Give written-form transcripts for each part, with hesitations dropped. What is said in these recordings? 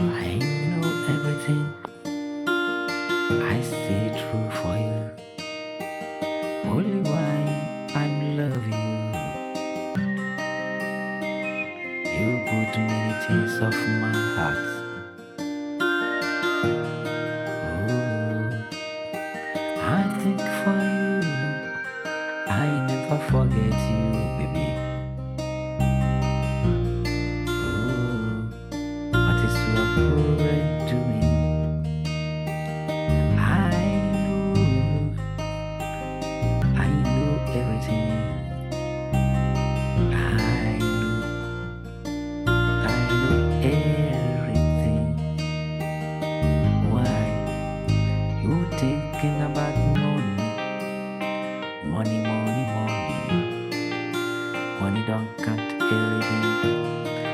I know everything. I see true for you. Only why I love you. You put many things off my heart. Oh, I think for you. I never forget you, baby. Oh, what is your current doing? I know everything. I know everything. Why you thinking about money? Money, money, money. Money don't count everything.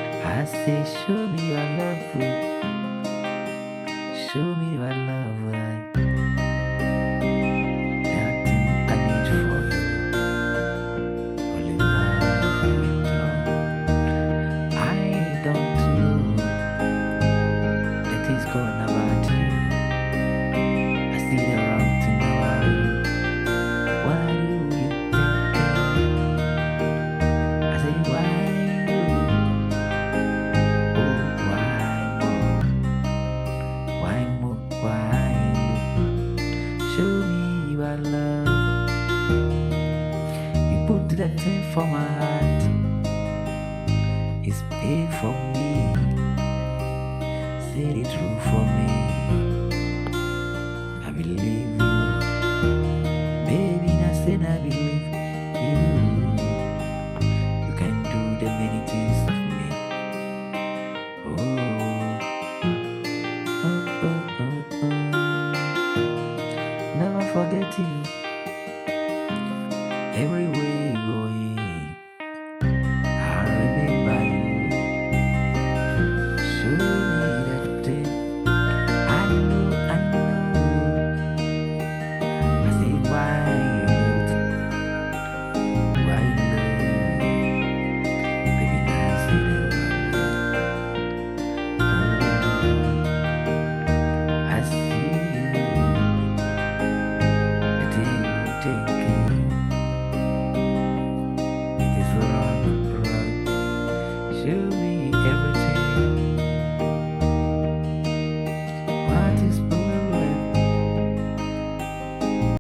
I say, show me your love. Show me your love. Nothing I need for you. Only love will do. I don't know that is going about you. I see the wrong thing about you. Why do you think? I say, why you? Oh, why more? Why you? Show me your love. You put that thing for my heart. It's big for me. Say the truth